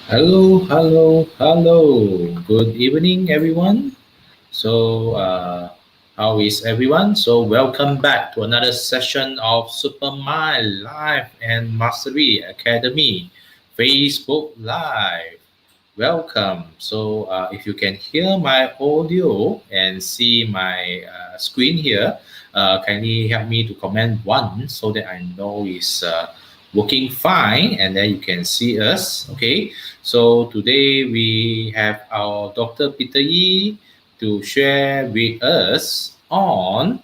Hello, hello, hello. Good evening, everyone. How is everyone? Welcome back to another session of Supermind Live and Mastery Academy Facebook Live. Welcome. If you can hear my audio and see my screen here, kindly help me to comment one so that I know it's working fine and then you can see us. Okay. So today we have our Dr. Peter Yi to share with us on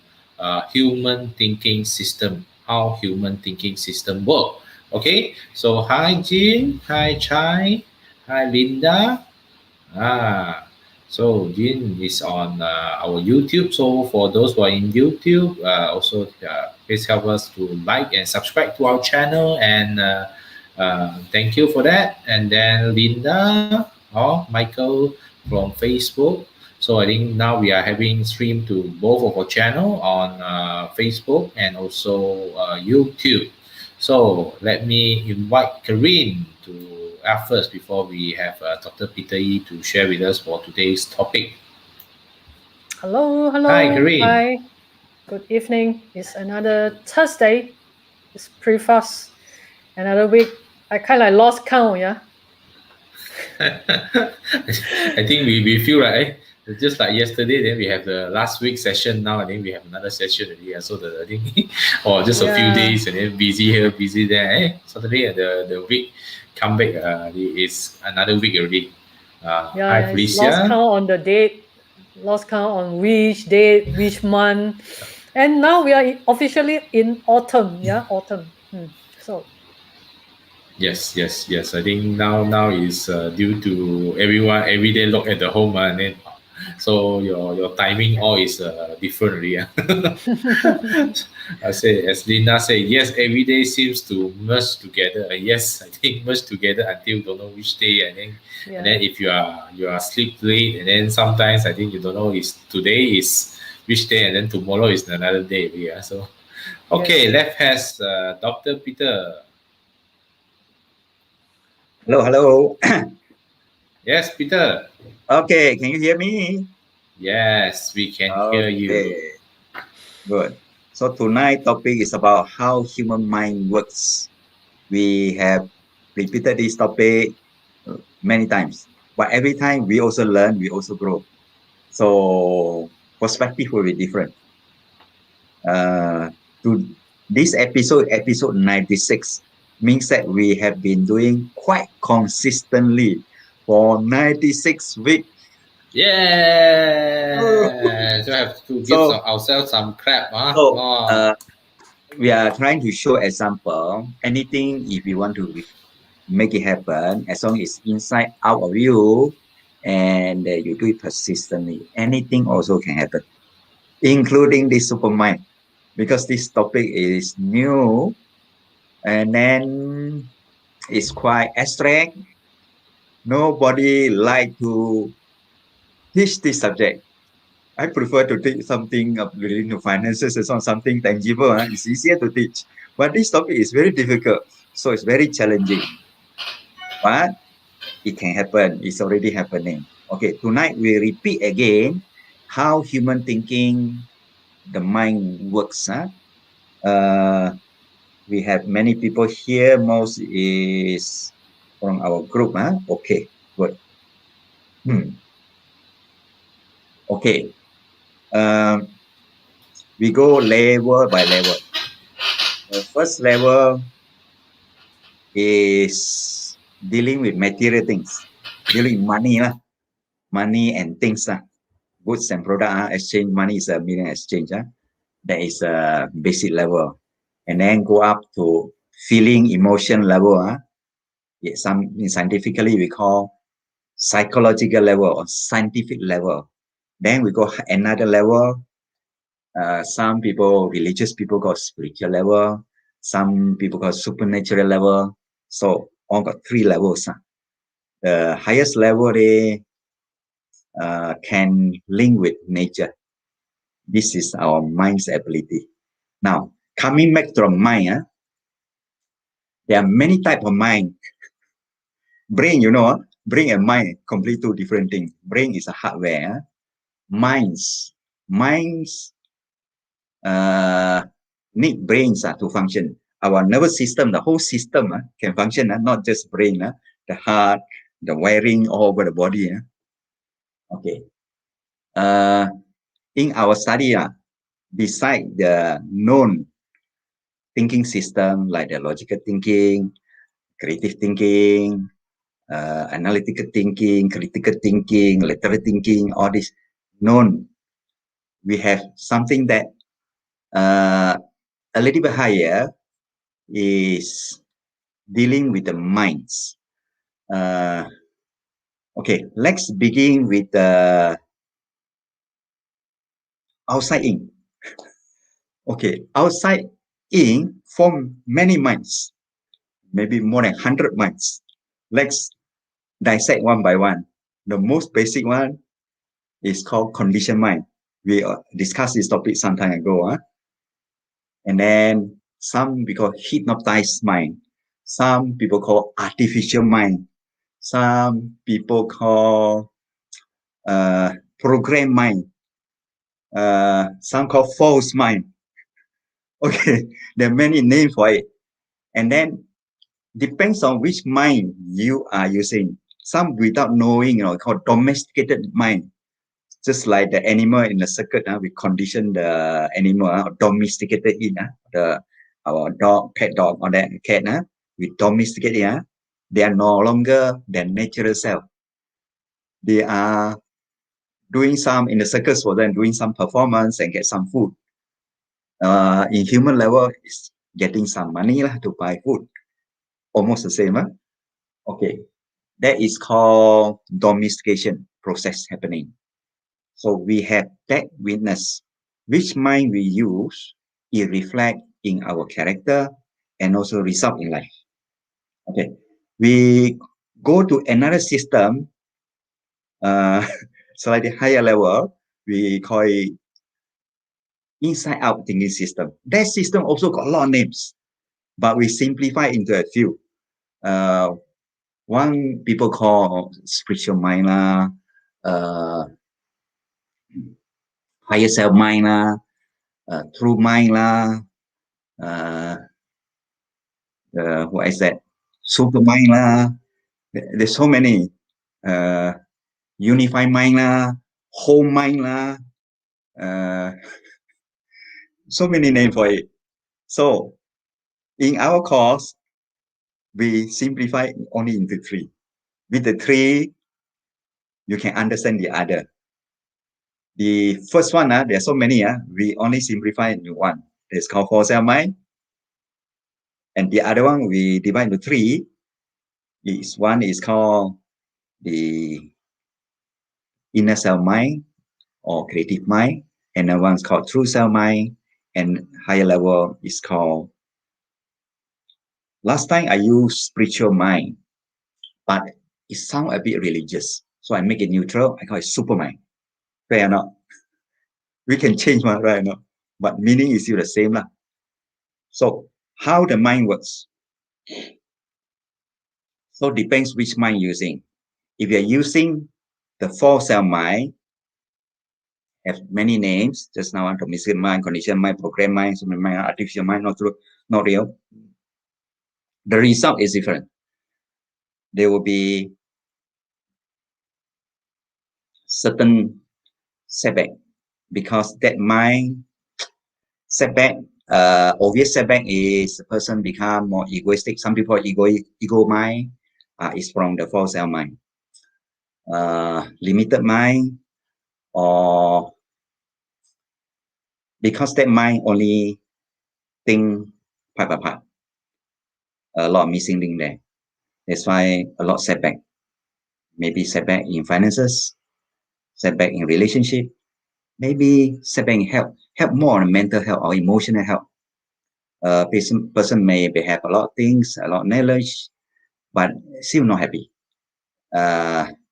human thinking system, how human thinking system work. Okay. So hi Jin, hi Chai. Hi, Linda. Ah, so Jin is on our YouTube. So for those who are in YouTube, also please help us to like and subscribe to our channel. And thank you for that. And then Linda or Michael from Facebook. So I think now we are having stream to both of our channel on Facebook and also YouTube. So let me invite Karin to ask first before we have Dr. Peter Yi to share with us for today's topic. Hello, Hi, hello, Karin. hi. Good evening. It's another Thursday. It's pretty fast. Another week. I kind of lost count. Yeah. I think we feel like just like yesterday, then we have the last week session. Now I think we have another session already. So I think, or just a few Yeah. days and then busy here, busy there. Saturday and the week come back. It's another week already. Hi, Yeah. It's lost Felicia. count on the date. Lost count on which date, which month. And now we are officially in autumn. Yeah, autumn. So Yes, yes, yes. I think now is due to everyone every day look at the home and then so your timing all is different really. I say as Lina say yes, every day seems to merge together. Yes, I think merge together until don't know which day and yeah. then if you are sleep late and then sometimes I think you don't know is today is which day and then tomorrow is another day. Yeah. So okay, Yes. left has Dr. Peter. Hello, hello. Yes, Peter. Okay, can you hear me? Yes, we can hear Okay, you. good. So tonight topic is about how human mind works. We have repeated this topic many times, but every time we also learn, we also grow. So perspective will be different. To this episode 96, means that we have been doing quite consistently for 96 weeks. Yeah. So I have to give So ourselves some clap, huh? so Oh, we are trying to show example. Anything if you want to make it happen, as long as inside out of you, and you do it persistently, anything also can happen, including this supermind. Because this topic is new and then it's quite abstract. Nobody like to teach this subject. I prefer to teach something relating to finances. It's not something tangible. It's easier to teach. But this topic is very difficult. So it's very challenging. But it can happen. It's already happening. Okay, tonight we repeat again how human thinking, the mind works. Uh, we have many people here. Most is from our group. Okay, good. Hmm. Okay. Um, we go level by level. The first level is dealing with material things, dealing with money, money and things. Goods and product exchange, money is a million exchange. That is a basic level. And then go up to feeling, emotion level. Scientifically we call psychological level or scientific level. Then we go another level. Some people, religious people, call spiritual level. Some people call supernatural level. So all got three levels. The highest level they can link with nature. This is our mind's ability. Now, coming back to the mind, there are many types of mind. Brain, you know, brain and mind, completely two different things. Brain is a hardware. Minds need brains to function. Our nervous system, the whole system can function, not just brain, the heart, the wiring all over the body. Okay. In our study, beside the known thinking system like the logical thinking, creative thinking, analytical thinking, critical thinking, lateral thinking, all this known, we have something that a little bit higher is dealing with the minds. Okay, let's begin with the outside in. Okay, outside in form many minds, maybe more than 100 minds. Let's dissect one by one. The most basic one is called conditioned mind. We discussed this topic some time ago. And then some people hypnotized mind. Some people call artificial mind. Some people call program mind. Some call false mind. Okay, there are many names for it. And then depends on which mind you are using. Some without knowing, called domesticated mind. Just like the animal in the circuit, we condition the animal, domesticated it, our dog, pet dog, or that cat, we domesticate it. They are no longer their natural self. They are doing some in the circus for them, doing some performance and get some food. In human level, it's getting some money to buy food. Almost the same. Okay, that is called domestication process happening. So we have that witness. Which mind we use, it reflects in our character and also result in life. Okay, we go to another system, slightly higher level. We call it inside out thinking system. That system also got a lot of names, but we simplify into a few. One people call spiritual mind, higher self mind, true mind, what is that? Supermind. There's so many. Unified mind, whole mind, so many names for it. So in our course, we simplify only into three. With the three, you can understand the other. The first one, there are so many, we only simplify into one. It's called four cell mind. And the other one, we divide into three. One is called the inner cell mind or creative mind. And the one's called true cell mind. And higher level is called, last time I used spiritual mind, but it sounds a bit religious. So I make it neutral. I call it Supermind. Fair or not? We can change one, right? No? But meaning is still the same. So how the mind works? So depends which mind you're using. If you're using the four cell mind, have many names. Just now, domestic mind, conditioned mind, program mind, supermind mind, artificial mind, not true, not real. The result is different. There will be certain setback because that mind setback, obvious setback is the person become more egoistic. Some people ego mind is from the four cell mind. Limited mind, or because that mind only think part by part. A lot of missing link there. That's why a lot setback. Maybe setback in finances, setback in relationship, maybe setback in health more on mental health or emotional health. Person may have a lot of things, a lot of knowledge, but still not happy.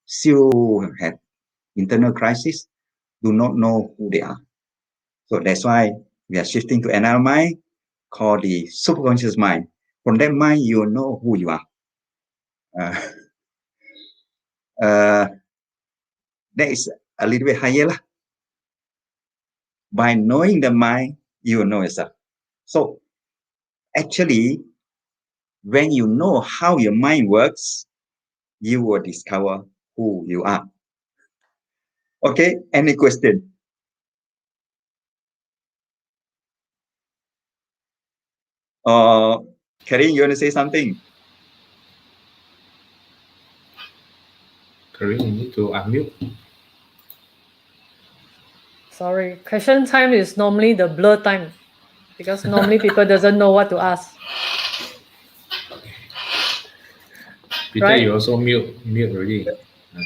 Still have internal crisis, do not know who they are. So that's why we are shifting to another mind called the superconscious mind. From that mind, you know who you are. that is a little bit higher lah. By knowing the mind, you will know yourself. So actually, when you know how your mind works, you will discover who you are. Okay, any question? Karin, you want to say something? Karin, you need to unmute. Sorry, question time is normally the blur time because normally people doesn't know what to ask. Peter, Right? you also mute already.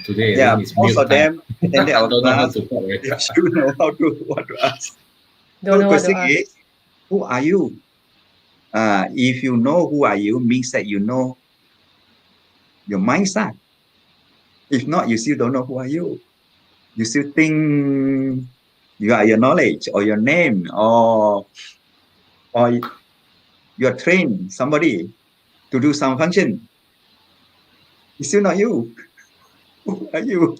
Today, I Yeah, think it's most mute of time. them attended our Don't know how class. to talk. They should know what to ask. Don't So know the what to question ask. is, who are you? If you know who are you, means that you know your mindset. If not, you still don't know who are you. You still think you are your knowledge or your name or you're trained somebody to do some function. It's still not you. Who are you?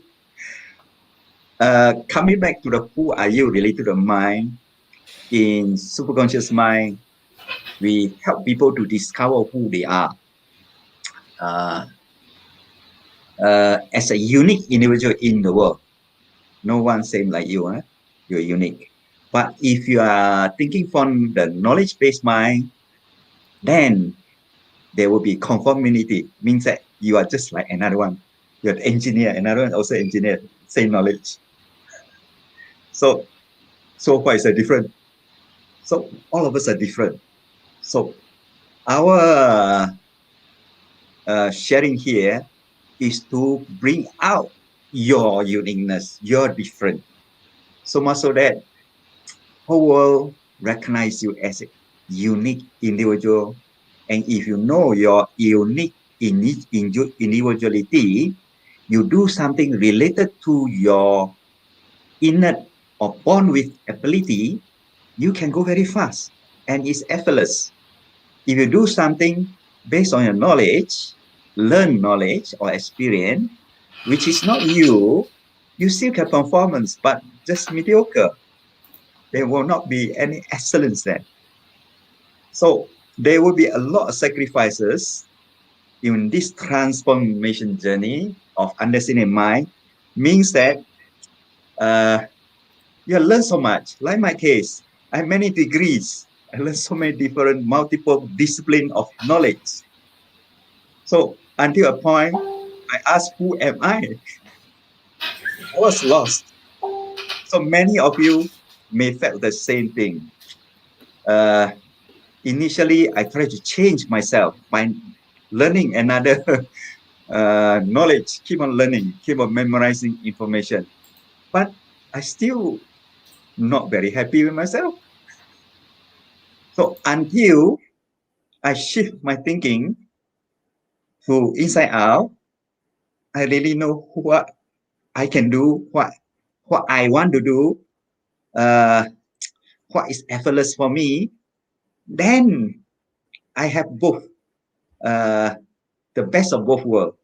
Coming back to the who are you related to the mind, in superconscious mind, we help people to discover who they are as a unique individual in the world. No one same like you. You're unique. But if you are thinking from the knowledge-based mind, then there will be conformity, means that you are just like another one. You're an engineer, another one also engineer, same knowledge. So far it's a different. So all of us are different. So our sharing here is to bring out your uniqueness, your different. So much so that whole world recognize you as a unique individual. And if you know your unique individuality, you do something related to your innate or born with ability, you can go very fast and it's effortless. If you do something based on your knowledge, learn knowledge or experience, which is not you, you still have performance, but just mediocre. There will not be any excellence there. So there will be a lot of sacrifices in this transformation journey of understanding mind. Means that you learn so much. Like my case, I have many degrees. I learned so many different multiple discipline of knowledge. So until a point, I asked, who am I? I was lost. So many of you may felt the same thing. Initially, I tried to change myself by learning another knowledge, keep on learning, keep on memorizing information. But I still not very happy with myself. So until I shift my thinking to inside out, I really know what I can do, what I want to do, what is effortless for me. Then I have both, the best of both worlds,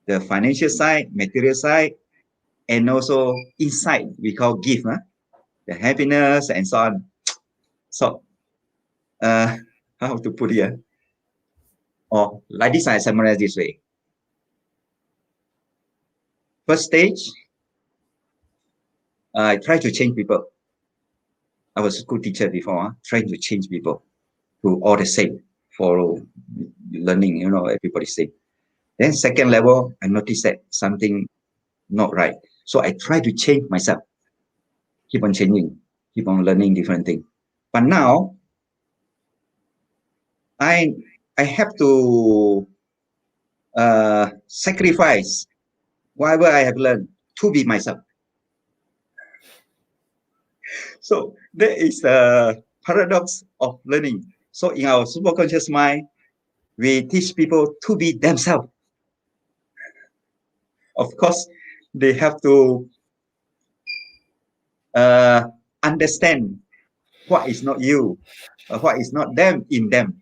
the financial side, material side, and also inside we call gift, the happiness and so on. So how to put it? Or like this, I summarize this way. First stage, I try to change people. I was a school teacher before, trying to change people to all the same, follow learning, everybody same. Then second level, I noticed that something not right. So I try to change myself, keep on changing, keep on learning different things. But now, I have to sacrifice whatever I have learned to be myself. So there is a paradox of learning. So in our superconscious mind, we teach people to be themselves. Of course, they have to understand what is not you, what is not them in them.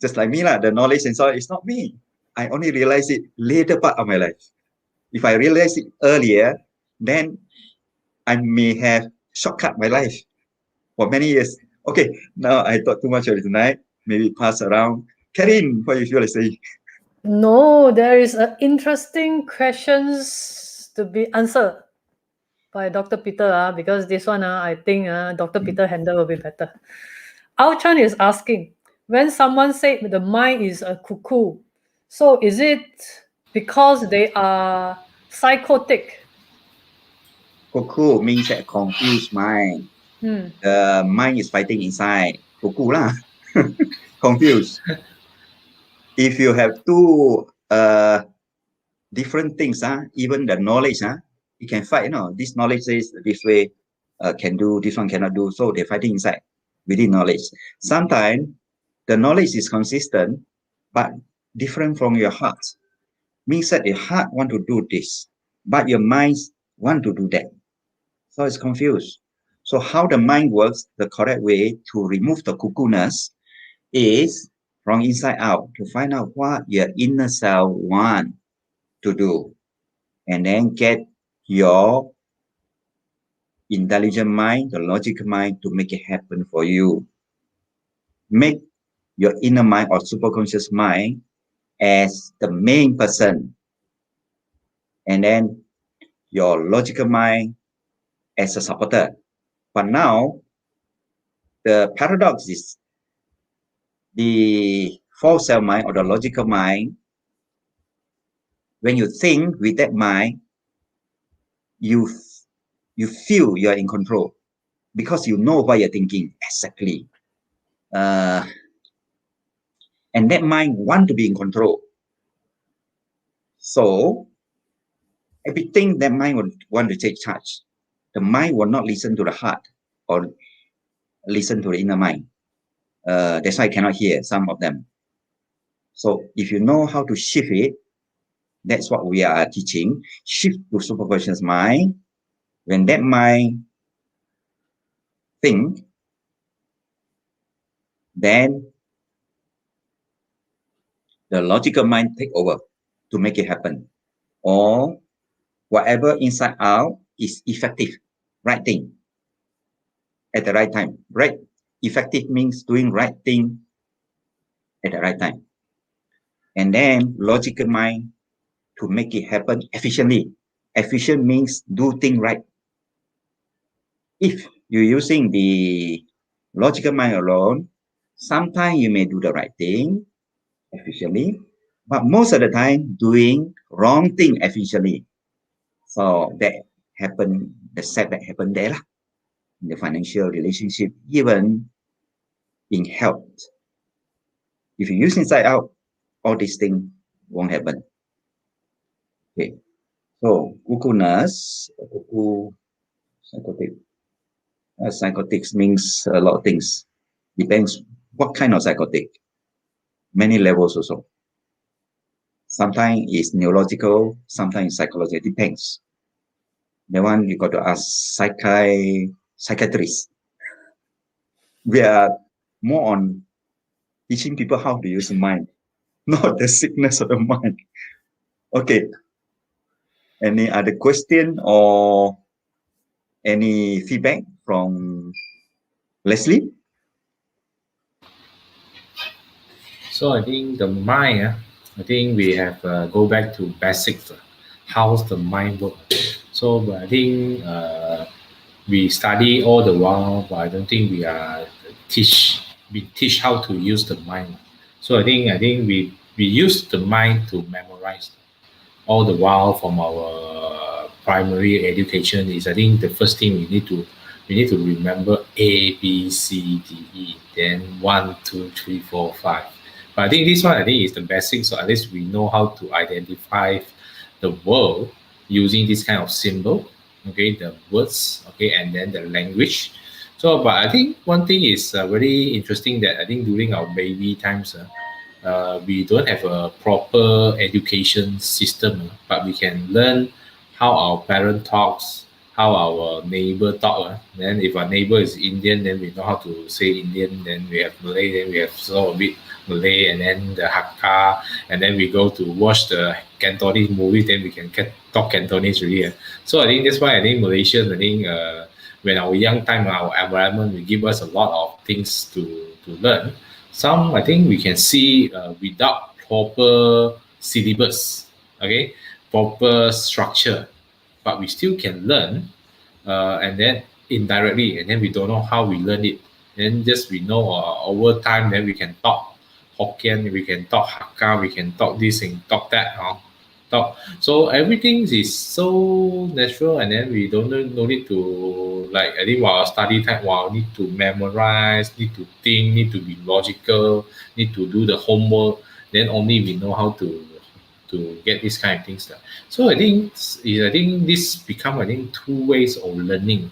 Just like me, the knowledge and so on is not me. I only realize it later part of my life. If I realize it earlier, then I may have shortcut my life for many years. Okay, now I talked too much already tonight. Maybe pass around. Karin, what you feel like saying? No, there is a interesting questions to be answered by Dr. Peter, because this one, I think Dr. Peter handle will be better. Ao Chan is asking, when someone said the mind is a cuckoo, so is it because they are psychotic? Cuckoo means a confused mind. Hmm. The mind is fighting inside. Cuckoo lah. Confused. If you have two different things, even the knowledge, you can fight. This knowledge says this way can do, this one cannot do. So they're fighting inside within knowledge. Sometimes the knowledge is consistent, but different from your heart. Means that your heart want to do this, but your mind want to do that. So it's confused. So how the mind works, the correct way to remove the cuckoo-ness is from inside out, to find out what your inner self want to do, and then get your intelligent mind, the logical mind, to make it happen for you. Make your inner mind or superconscious mind as the main person, and then your logical mind as a supporter. But now the paradox is the false self mind or the logical mind. When you think with that mind, you feel you're in control because you know what you're thinking exactly. And that mind want to be in control. So everything that mind would want to take charge. The mind will not listen to the heart or listen to the inner mind. That's why I cannot hear some of them. So if you know how to shift it, that's what we are teaching. Shift to superconscious mind. When that mind think, then the logical mind take over to make it happen. Or whatever inside out is effective, right thing at the right time. Right, effective means doing right thing at the right time. And then logical mind to make it happen efficiently. Efficient means do thing right. If you're using the logical mind alone, sometimes you may do the right thing efficiently, but most of the time doing wrong thing efficiently. So that happened, the setback happened there lah, in the financial relationship, even in health. If you use inside out, all these things won't happen. Okay, so cuckoo-ness, cuckoo, psychotic. Psychotics means a lot of things. Depends what kind of psychotic. Many levels also. Sometimes it's neurological, sometimes psychological. It depends. The one you got to ask psychiatrists. We are more on teaching people how to use the mind, not the sickness of the mind. Okay. Any other question or any feedback from Leslie? So I think the mind, I think we have go back to basics. How's the mind work? So I think we study all the while, but I don't think we teach how to use the mind. So I think we use the mind to memorize all the while from our primary education. Is I think the first thing we need to remember A B C D E, then 1 2 3 4 5. But I think this one I think is the basic, so at least we know how to identify the world using this kind of symbol, okay, the words, okay, and then the language. So, but I think one thing is very interesting that I think during our baby times, we don't have a proper education system, but we can learn how our parent talks, how our neighbor talk. Then if our neighbor is Indian, then we know how to say Indian. Then we have Malay, then we have so a bit Malay, and then the Hakka, and then we go to watch the Cantonese movie, then we can talk Cantonese really. So I think that's why I think Malaysians, I think when our young time, our environment will give us a lot of things to learn. Some I think we can see without proper syllabus, okay, proper structure, but we still can learn, and then indirectly, and then we don't know how we learn it. Then just we know over time, then we can talk Hokkien, we can talk Hakka, we can talk this and talk that. Talk. So everything is so natural, and then we don't no need to like I think while study time, while need to memorize, need to think, need to be logical, need to do the homework. Then only we know how to get these kind of things done. So I think this become I think two ways of learning,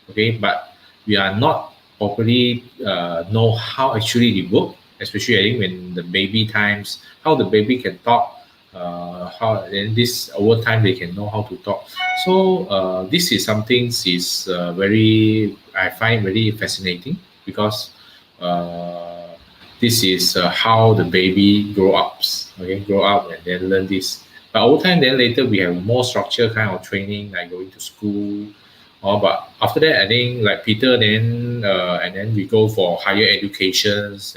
okay. But we are not properly know how actually it work, especially I think when the baby times, how the baby can talk, how then this over time they can know how to talk. So this is something is very I find very fascinating because. This is how the baby grow up, okay, grow up and then learn this. But over time, then later we have more structure kind of training, like going to school. But after that, I think like Peter, then and then we go for higher educations,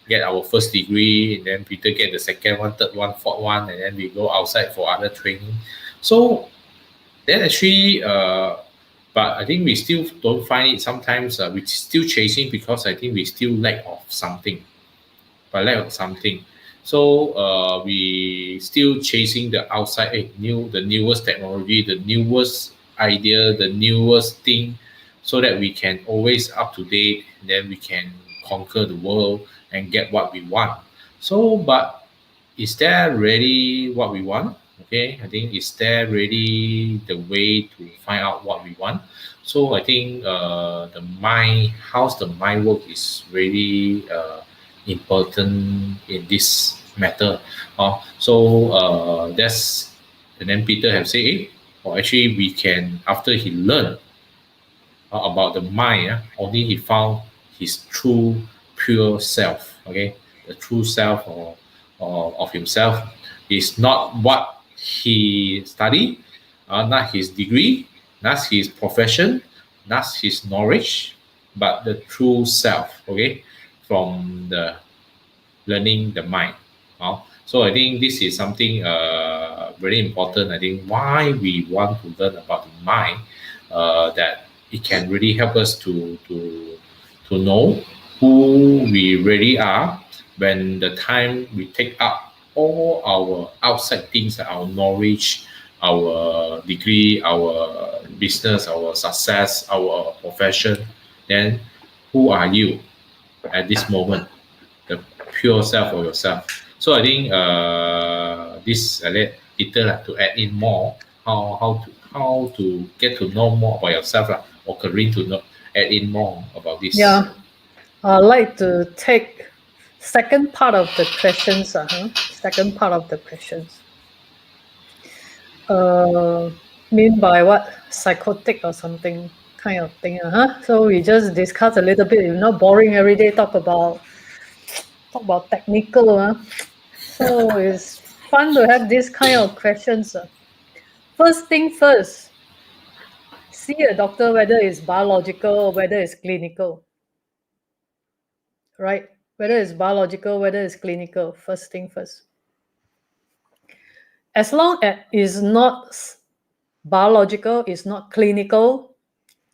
get our first degree, and then Peter get the second one, third one, fourth one, and then we go outside for other training. So then actually, but I think we still don't find it. Sometimes we're still chasing because I think we still lack of something. By lack of something. So we still chasing the outside, the newest technology, the newest idea, the newest thing, so that we can always up to date. And then we can conquer the world and get what we want. So, but is that really what we want? Okay, I think is that really the way to find out what we want? So I think the mind, how's the mind work is really important in this matter. So that's and then Peter have said, or actually we can after he learned about the mind, only he found his true pure self. Okay, the true self of himself is not what he studied, not his degree, not his profession, not his knowledge, but the true self. Okay, from the learning the mind. So I think this is something very important. I think why we want to learn about the mind, that it can really help us to know who we really are when the time we take up all our outside things, our knowledge, our degree, our business, our success, our profession. Then who are you at this moment? The pure self of yourself. So I think this I let Peter to add in more how to get to know more about yourself, or Corinne to know, add in more about this. Yeah, I'd like to take second part of the questions. Second part of the questions. Mean by what? Psychotic or something kind of thing. So we just discuss a little bit. Not boring every day. Talk about technical. So it's fun to have this kind of questions. First thing first, see a doctor whether it's biological or whether it's clinical. Right? Whether it's biological, whether it's clinical. First thing first. As long as it's not biological, it's not clinical,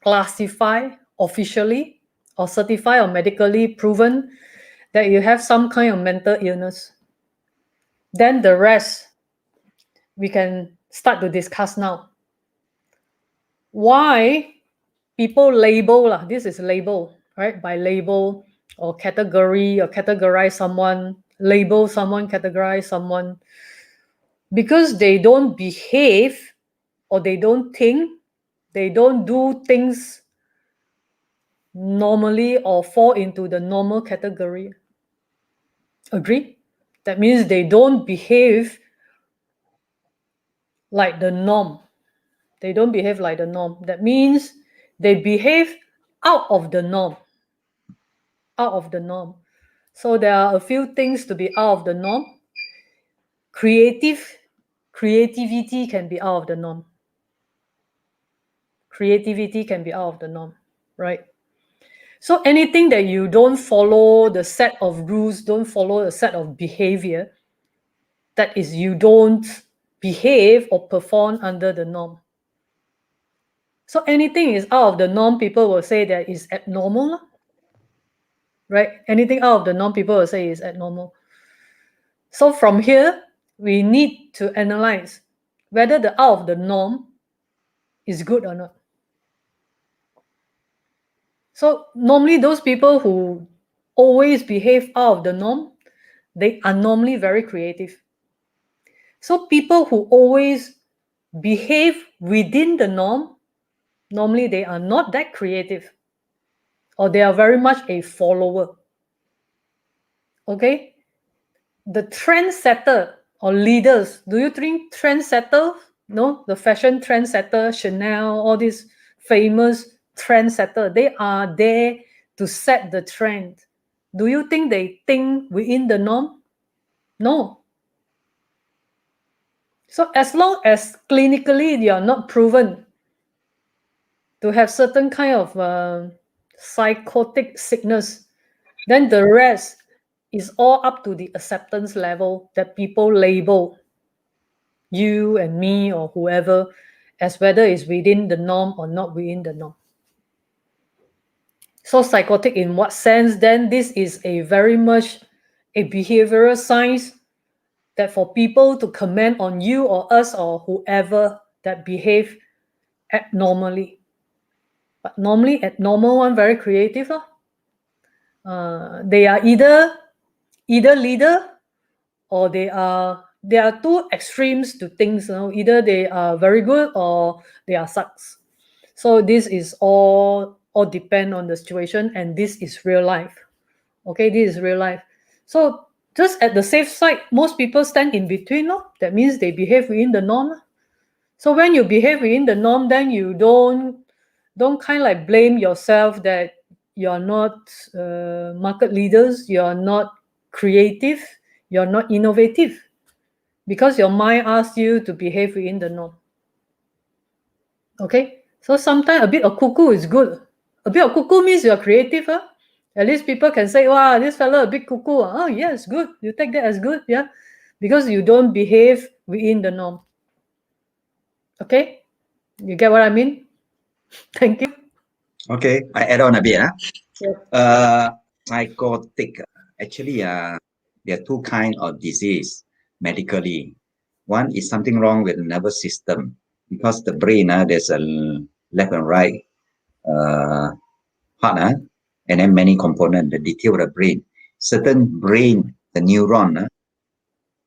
classified officially or certified or medically proven that you have some kind of mental illness, then the rest we can start to discuss now. Why people label, this is label, right? By label or category or categorize someone, label someone, categorize someone, because they don't behave or they don't think, they don't do things normally or fall into the normal category. Agree? That means they don't behave like the norm. They don't behave like the norm. That means they behave out of the norm. Out of the norm. So there are a few things to be out of the norm. Creativity can be out of the norm. Creativity can be out of the norm, right? So anything that you don't follow the set of rules, don't follow a set of behavior, that is, you don't behave or perform under the norm. So anything is out of the norm, people will say that is abnormal, right? Anything out of the norm, people will say is abnormal. So from here, we need to analyze whether the out of the norm is good or not. So normally those people who always behave out of the norm, they are normally very creative. So people who always behave within the norm, normally they are not that creative, or they are very much a follower. Okay? The trendsetter or leaders, do you think trendsetter? No, the fashion trendsetter, Chanel, all these famous trendsetter, they are there to set the trend. Do you think they think within the norm? No. So as long as clinically you are not proven to have certain kind of psychotic sickness, then the rest is all up to the acceptance level that people label you and me or whoever as whether it's within the norm or not within the norm. So psychotic in what sense? Then this is a very much a behavioral science that for people to comment on you or us or whoever that behave abnormally. But normally abnormal one very creative. They are either leader or there are two extremes to things. Either they are very good or they are sucks. So this is all depend on the situation, and this is real life. Okay, this is real life. So just at the safe side, most people stand in between. That means they behave within the norm. So when you behave within the norm, then you don't kind of like blame yourself that you're not market leaders, you're not creative, you're not innovative, because your mind asks you to behave within the norm. Okay, so sometimes a bit of cuckoo is good. A bit of cuckoo means you're creative. At least people can say, wow, this fellow a bit cuckoo. Oh, yes, good. You take that as good, yeah, because you don't behave within the norm. Okay, you get what I mean? Thank you. Okay, I add on a bit. Yeah. Psychotic. Actually, there are two kinds of disease medically. One is something wrong with the nervous system, because the brain, there's a left and right part, and then many components, the detail of the brain. Certain brain, the neuron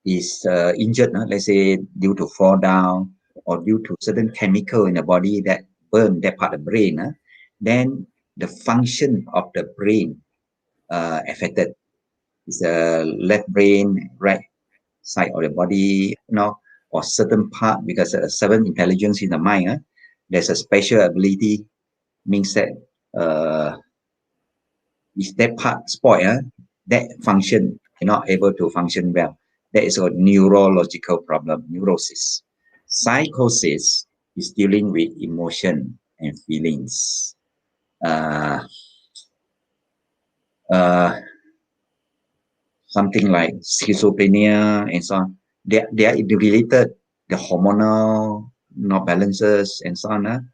is injured, let's say due to fall down or due to certain chemical in the body that burn that part of the brain, then the function of the brain affected. It's the left brain, right side of the body, or certain part, because seven intelligence in the mind, there's a special ability, means that if that part spoil, that function not able to function well. That is a neurological problem, neurosis. Psychosis is dealing with emotion and feelings. Something like schizophrenia and so on. They are related, the hormonal not balances and so on.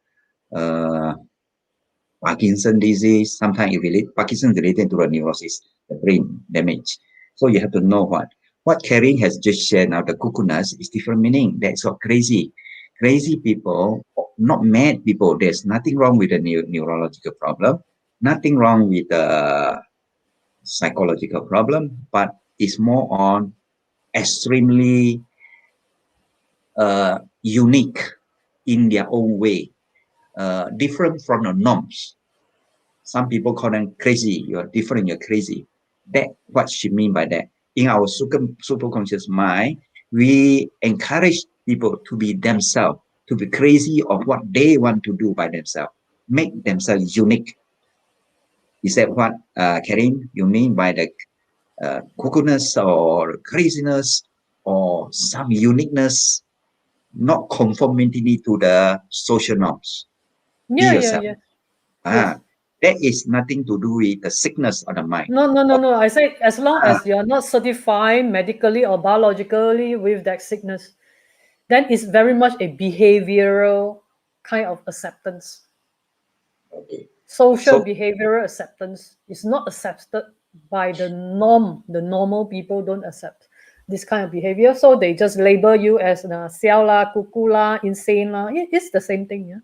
Parkinson disease, sometimes Parkinson is related to the neurosis, the brain damage. So you have to know what Karen has just shared now, the cuckoo-ness is different meaning. That's what crazy. Crazy people, not mad people, there's nothing wrong with the neurological problem, nothing wrong with the psychological problem, but it's more on extremely unique in their own way, different from the norms. Some people call them crazy. You're different, you're crazy. That what she mean by that. In our super conscious mind, we encourage people to be themselves, to be crazy of what they want to do by themselves, make themselves unique. Is that what, Karin, you mean by the cuckoo-ness or craziness or some uniqueness, not conformity to the social norms? Be Yeah, yeah, yourself. yeah. Ah, that is nothing to do with the sickness of the mind. No. I say as long as you're not certified medically or biologically with that sickness, then it's very much a behavioral kind of acceptance. Okay. Social So, behavioral acceptance is not accepted by the norm. The normal people don't accept this kind of behavior, so they just label you as siao la, cuckoo la, insane la. It's the same thing, yeah.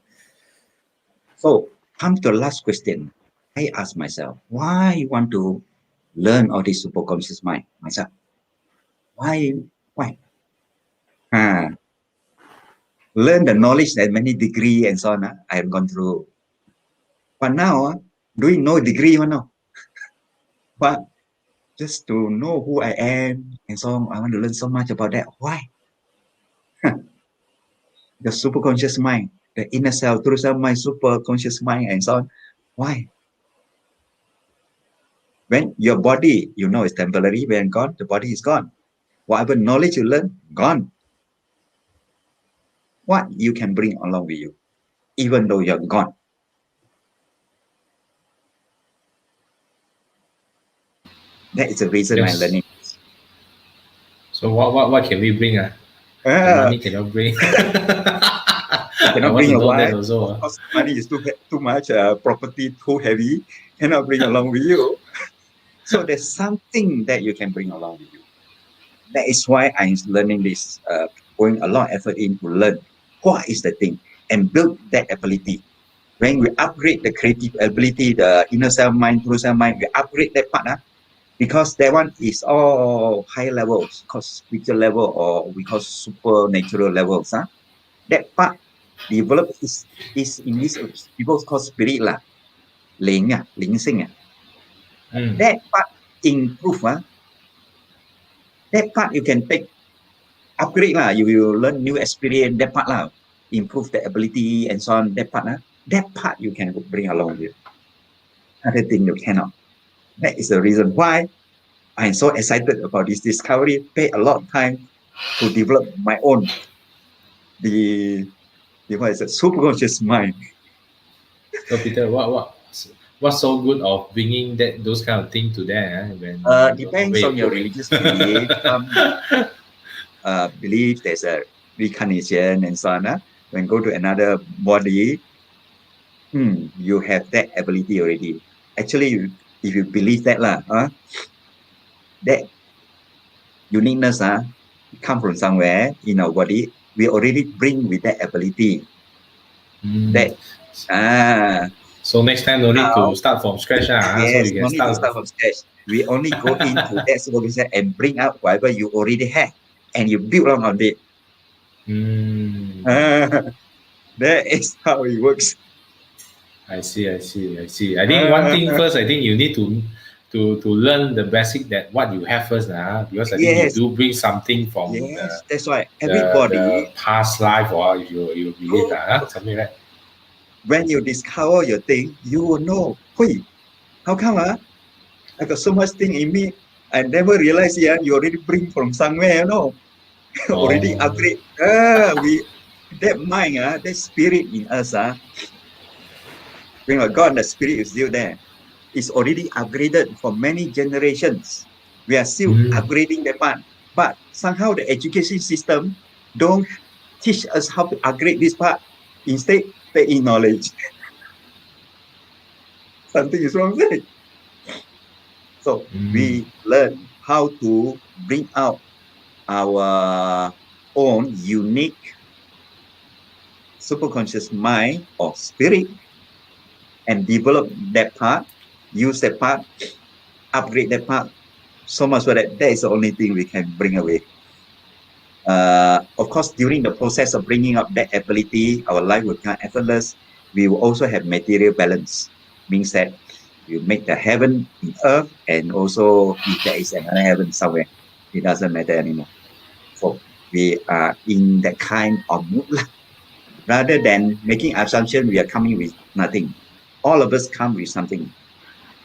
so come to the last question. I ask myself, why you want to learn all this superconscious mind myself? Why? Why? Learn the knowledge that many degree and so on. I have gone through. But now, doing no degree, no. But just to know who I am and so on, I want to learn so much about that. Why? The superconscious mind, the inner self, true self mind, superconscious mind, and so on. Why? When your body, you know, is temporary, when gone, the body is gone. Whatever knowledge you learn, gone. What you can bring along with you, even though you're gone? That is the reason I'm Yes. learning. So what can we bring? The money cannot bring. You I cannot want bring to a know that wife. also. Of course, money is too much, property too heavy, cannot bring along with you. So there's something that you can bring along with you. That is why I'm learning this, going a lot of effort in to learn what is the thing and build that ability. When we upgrade the creative ability, the inner self mind, true self mind, we upgrade that part, because that one is all higher levels, called spiritual level, or we call supernatural levels. That part develop is in this people call spirit lah, ling sing. Mm. That part improve. That part you can take upgrade lah. You will learn new experience. That part lah, improve the ability and so on. That part you can bring along with. Other thing you cannot. That is the reason why I'm so excited about this discovery. Pay a lot of time to develop my own the what is it, superconscious mind. So Peter, what's so good of bringing those kind of thing to them when you don't know Depends where on you your put it? religious belief. Believe there's a reincarnation and so on. When go to another body, you have that ability already. Actually, if you believe that that uniqueness come from somewhere in our body, we already bring with that ability. Mm. That So next time no need now, to start from scratch. So yes, you can no need to start. start from scratch. We only go into that superconscious and bring out whatever you already have, and you build on it. Mm. That is how it works. I see. I think one thing first, I think you need to learn the basic that what you have first, because I think you Yes, do bring something from yes, that's why the everybody, past life, or if you believe that something like. when you discover your thing, you will know, hey, how come I got so much thing in me, I never realized you already bring from somewhere, already Oh. upgrade. That mind, that spirit in us, when God, the spirit is still there. It's already upgraded for many generations. We are still upgrading that part. But somehow the education system don't teach us how to upgrade this part. Instead, they in knowledge. Something is wrong with it. So we learn how to bring out our own unique superconscious mind or spirit and develop that part, use that part, upgrade that part, so much so that is the only thing we can bring away. Of course, during the process of bringing up that ability, our life will become effortless. We will also have material balance, means that you make the heaven in earth, and also if there is another heaven somewhere, it doesn't matter anymore. So we are in that kind of mood. rather than making assumption we are coming with nothing. All of us come with something,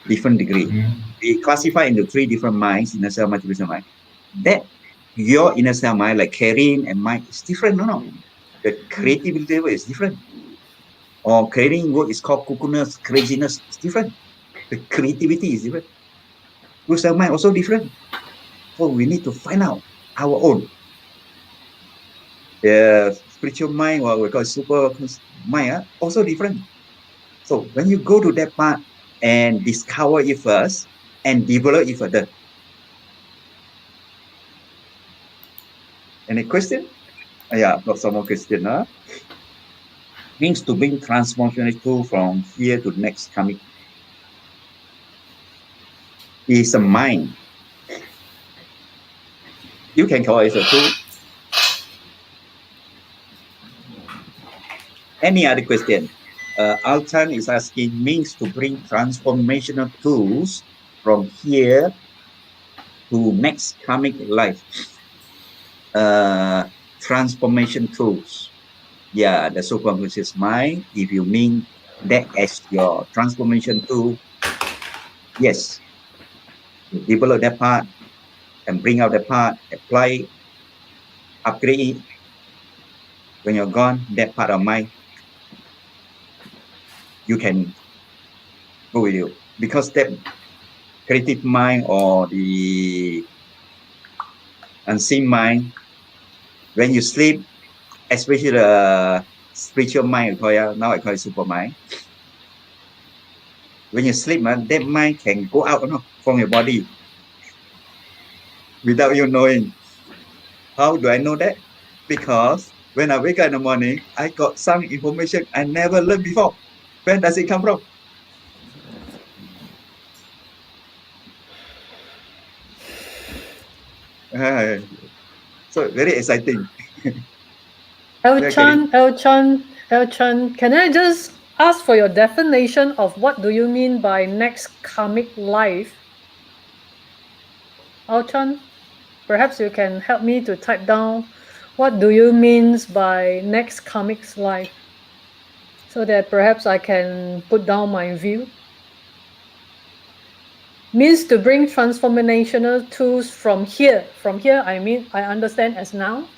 different degree. We classify into 3 different minds, inner self, multidimensional mind. That your inner self mind, like Karen and mine, is different. No. The creativity level is different. Or creating work is called cuckoo-ness, craziness. It's different. The creativity is different. Your self mind also different. So we need to find out our own. The spiritual mind, what we call super mind, also different. So when you go to that part and discover it first and develop it further. Any question? Yeah, got some more question. Means to bring transformational tool from here to next coming. Is a mind. You can call it a tool. Any other question? Altan is asking means to bring transformational tools from here to next karmic life. Transformation tools. Yeah, the superconscious mind. If you mean that as your transformation tool, yes, develop that part and bring out that part, apply, upgrade it. When you're gone, that part of mind, you can go with you because that creative mind or the unseen mind, when you sleep, especially the spiritual mind, now I call it super mind. When you sleep, that mind can go out from your body without you knowing. How do I know that? Because when I wake up in the morning, I got some information I never learned before. Where does it come from? So very exciting. Elchan, can I just ask for your definition of what do you mean by next karmic life? Elchan, perhaps you can help me to type down what do you mean by next karmic life so that perhaps I can put down my view. Means to bring transformational tools from here. From here, I mean, I understand as now.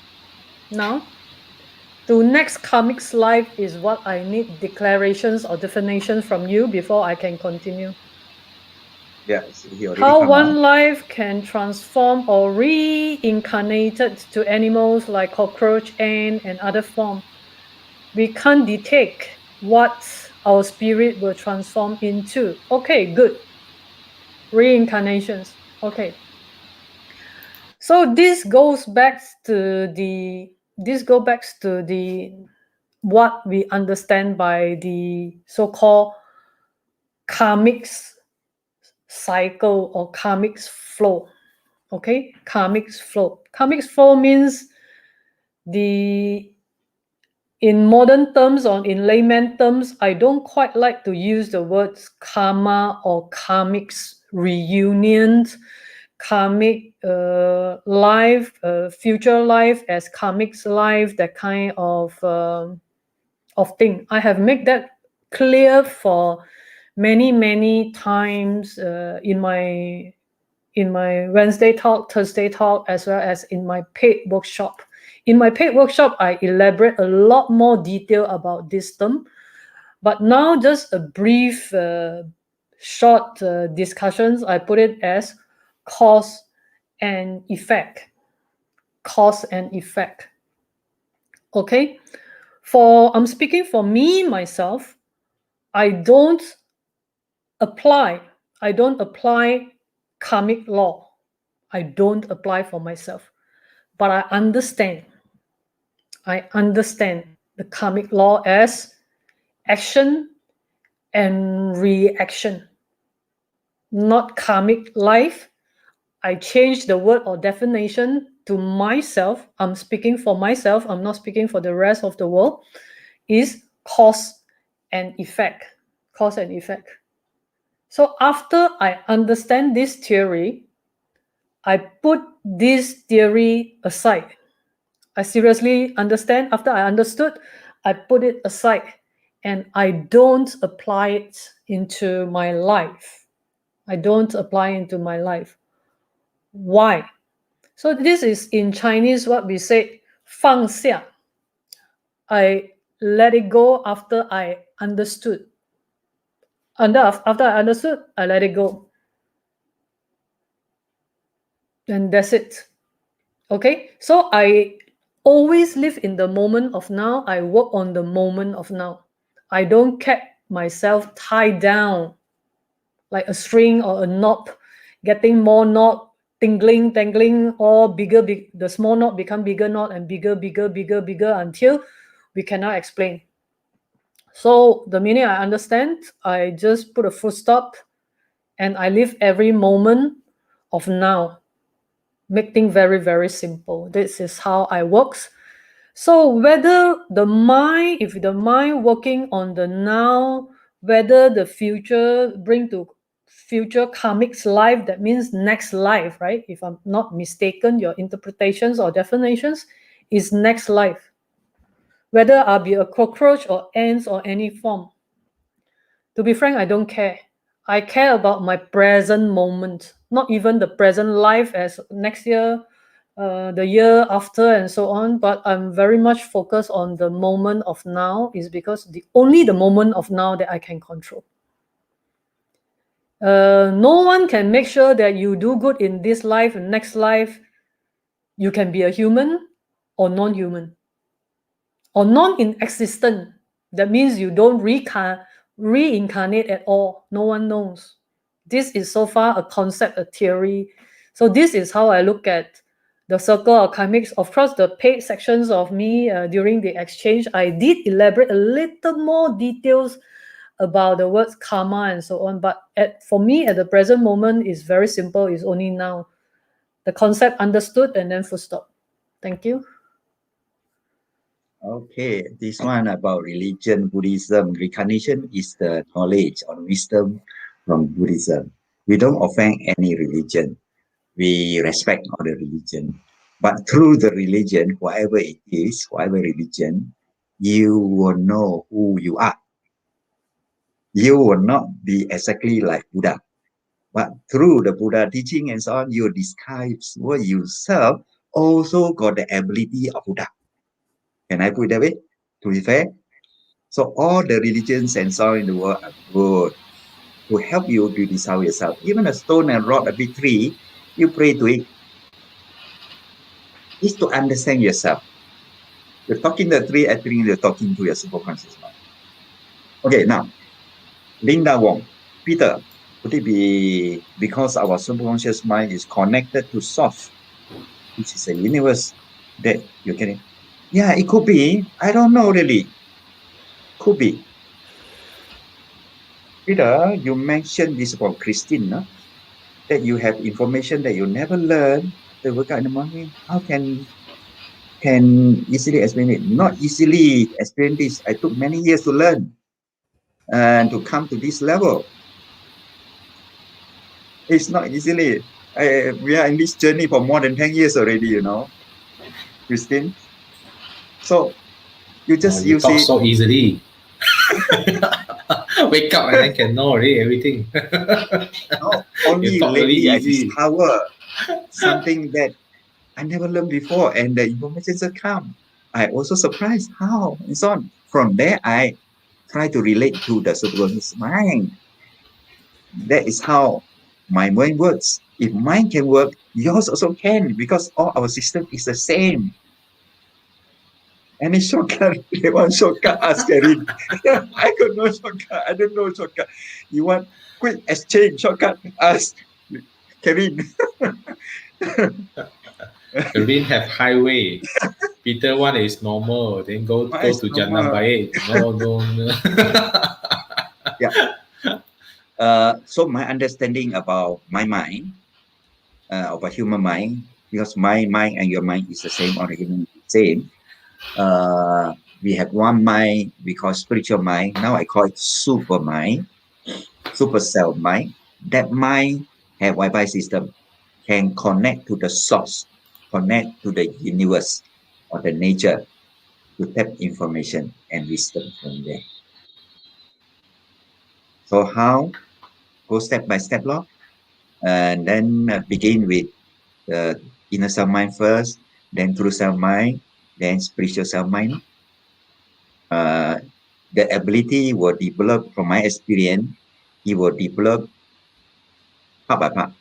To next karmic life is what I need declarations or definitions from you before I can continue. Yes, How one life can transform or reincarnated to animals like cockroach, ant, and other form. We can't detect what our spirit will transform into. Okay, good. Reincarnations. Okay. So this goes back to the what we understand by the so-called karmic cycle or karmic flow. Okay, karmic flow. Karmic flow means in modern terms or in layman terms, I don't quite like to use the words karma or karmic reunion, karmic life, future life as karmic life, that kind of thing. I have made that clear for many times in my Wednesday talk, Thursday talk, as well as in my paid workshop. In my paid workshop, I elaborate a lot more detail about this term. But now, just a brief, short discussions, I put it as cause and effect. Cause and effect. Okay? I'm speaking for me, myself, I don't apply karmic law. I don't apply for myself. But I understand the karmic law as action and reaction, not karmic life. I changed the word or definition to myself. I'm speaking for myself. I'm not speaking for the rest of the world. Is cause and effect. Cause and effect. So after I understand this theory, I put this theory aside. I seriously understand. After I understood, I put it aside and I don't apply it into my life. I don't apply into my life. Why? So this is in Chinese what we say, 放下. I let it go after I understood. After I understood, I let it go. And that's it. Okay? So I always live in the moment of now. I work on the moment of now. I don't keep myself tied down like a string or a knot, getting more knot, tangling, or the small knot become bigger knot and bigger until we cannot explain. So the minute I understand, I just put a full stop and I live every moment of now. Make things very, very simple. This is how I works. So whether the mind, if the mind working on the now, whether the future bring to future karmic life, that means next life, right? If I'm not mistaken, your interpretations or definitions is next life. Whether I'll be a cockroach or ants or any form. To be frank, I don't care. I care about my present moment, not even the present life as next year, the year after, and so on. But I'm very much focused on the moment of now, is because only the moment of now that I can control. No one can make sure that you do good in this life and next life. You can be a human or non-human or non-existent. That means you don't reincarnate at all. No one knows. This is so far a concept, a theory. So this is how I look at the circle of karmics. Of course, the paid sections of me during the exchange, I did elaborate a little more details about the words karma and so on. But for me, at the present moment, it's very simple. It's only now. The concept understood and then full stop. Thank you. Okay, this one about religion, Buddhism. Reincarnation is the knowledge or wisdom from Buddhism. We don't offend any religion. We respect all the religion. But through the religion, whatever it is, whatever religion, you will know who you are. You will not be exactly like Buddha. But through the Buddha teaching and so on, you describe what yourself also got the ability of Buddha. Can I put it that way? To be fair? So all the religions and so on in the world are good to help you to discover yourself. Even a stone and rock, a big tree, you pray to it. It's to understand yourself. You're talking to the tree, I think you're talking to your subconscious mind. Okay, now, Linda Wong, Peter, could it be because our subconscious mind is connected to source, which is a universe that you can... Yeah, it could be. I don't know really. Could be. Peter, you mentioned this about Christine, no? That you have information that you never learned after wake up in the morning. How can easily explain it? Not easily explain this. I took many years to learn and to come to this level. It's not easily. We are in this journey for more than 10 years already, you know, Christine. So you just you use talk it. so easily. Wake up and then can know already everything. No, only You talk really lately I easy. discover something that I never learned before, and the information just come. I also surprised how and so on. From there, I try to relate to the subconscious mind. That is how my mind works. If mine can work, yours also can, because all our system is the same. Any shortcut? They want shortcut, ask Karin. I got no shortcut. I don't know shortcut. You want quick exchange shortcut? Ask Karin. Karin have highway. Peter one is normal. Then go to Jannah Baik. No. Yeah. So my understanding about my mind, of a human mind, because my mind and your mind is the same, or even same. We have one mind we call spiritual mind. Now I call it super mind, super self mind. That mind have Wi-Fi system, can connect to the source, connect to the universe or the nature. to tap information and wisdom from there. So how? Go step by step, lor. And then begin with the inner self mind first, then true self mind, then spiritual self mind. The ability will develop from my experience. It will develop part by part.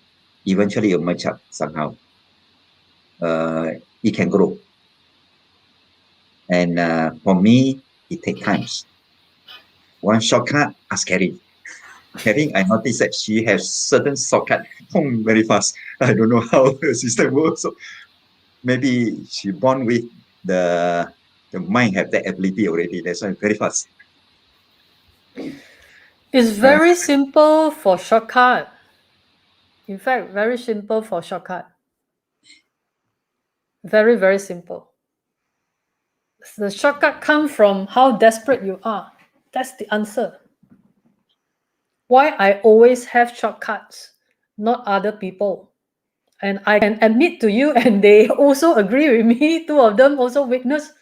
Eventually, it will merge up somehow. It can grow. And for me, it takes times. One shortcut, ask Carrie. Carrie, I noticed that she has certain shortcut very fast. I don't know how the system works. So maybe she born with the mind have that ability already. That's why very fast. It's very simple for shortcut. In fact, very simple for shortcut. Very, very simple. The shortcut comes from how desperate you are. That's the answer. Why I always have shortcuts, not other people. And I can admit to you, and they also agree with me. Two of them also witness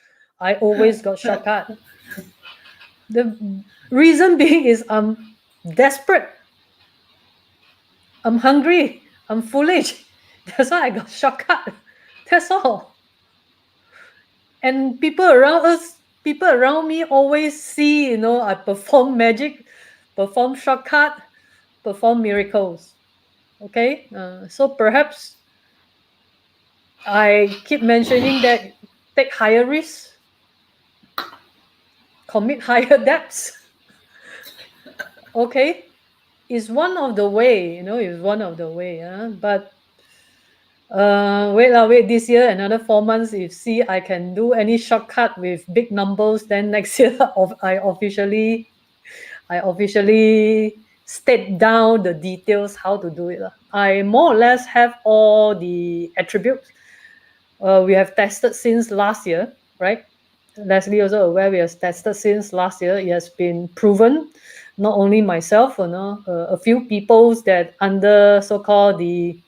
I always got shortcut. The reason being is I'm desperate. I'm hungry. I'm foolish. That's why I got shortcut. That's all. And people around me always see, I perform magic, perform shortcut, perform miracles. Okay? So perhaps I keep mentioning that take higher risks, commit higher debts. Okay? Is one of the way, is one of the way. But wait this year, another 4 months. If see I can do any shortcut with big numbers, then next year I officially state down the details how to do it. I more or less have all the attributes. We have tested since last year, right? Leslie also aware we have tested since last year. It has been proven, not only myself, a few people that under so-called the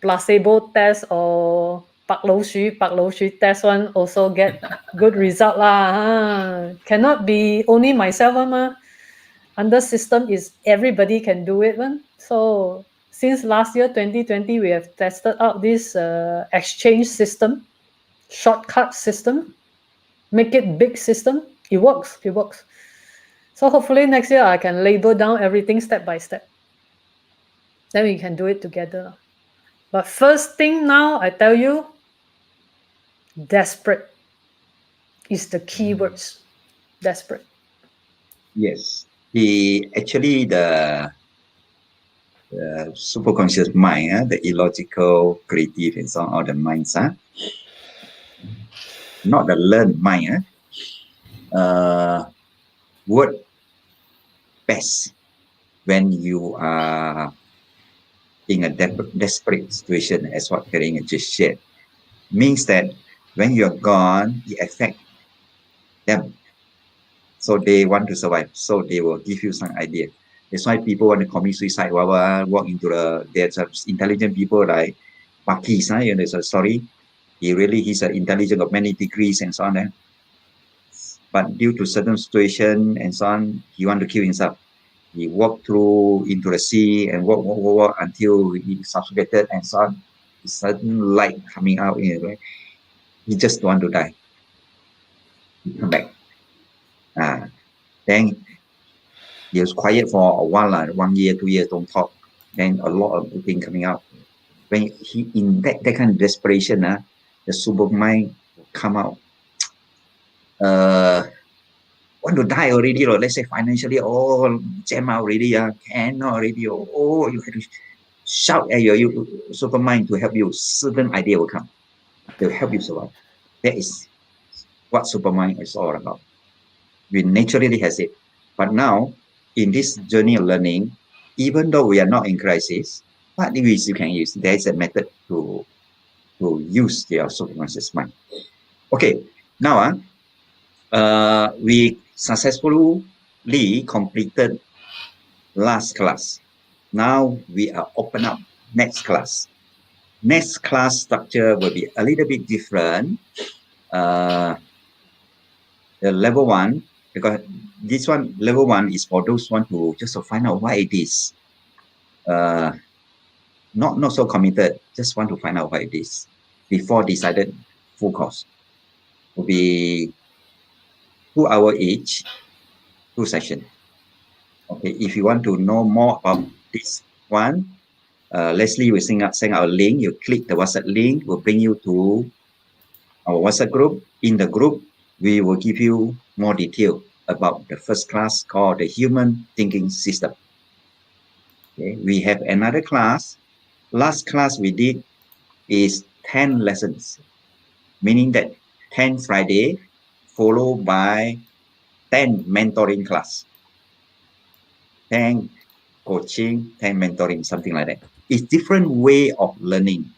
placebo test or Pak Lou Xu test one also get good result lah. Cannot be only myself ma. Under system is everybody can do it one. So since last year 2020 we have tested out this exchange system, shortcut system, make it big system. It works. So hopefully next year I can label down everything step by step. Then we can do it together. But first thing now, I tell you, desperate is the key words. Desperate. Yes. The superconscious mind, the illogical, creative, and so on, all the minds, not the learned mind, work best when you are in a desperate situation, as what Kering just shared. Means that when you're gone, it affects them. So they want to survive. So they will give you some idea. That's why people want to commit suicide, walk into there's intelligent people like Pakis, there's a story. He's an intelligent of many degrees and so on. But due to certain situation and so on, he want to kill himself. He walked through into the sea and walk until he suffocated and so on. Sudden light coming out, right? He just want to die. He come back. Then he was quiet for a while, 1 year, 2 years, don't talk. Then a lot of things coming out. When he in that kind of desperation, the supermind will come out. Want to die already, or let's say financially, jam out already, cannot already, you have to shout at your supermind to help you. Certain idea will come. They'll help you survive. That is what supermind is all about. We naturally has it. But now, in this journey of learning, even though we are not in crisis, what ways you can use? There is a method to use your subconscious mind. Okay, now we successfully completed last class. Now we are open up next class. Next class structure will be a little bit different. The level 1, because this one, level 1 is for those want to just to find out why it is. Not so committed, just want to find out what it is before decided full course. Will be 2 hours each, 2 sessions. Okay, if you want to know more about this one, Leslie will send out a link. You click the WhatsApp link, will bring you to our WhatsApp group. In the group, we will give you more detail about the first class called the Human Thinking System. Okay, we have another class. Last class we did is 10 lessons, meaning that 10 Friday followed by 10 mentoring class, 10 coaching, 10 mentoring, something like that. It's different way of learning,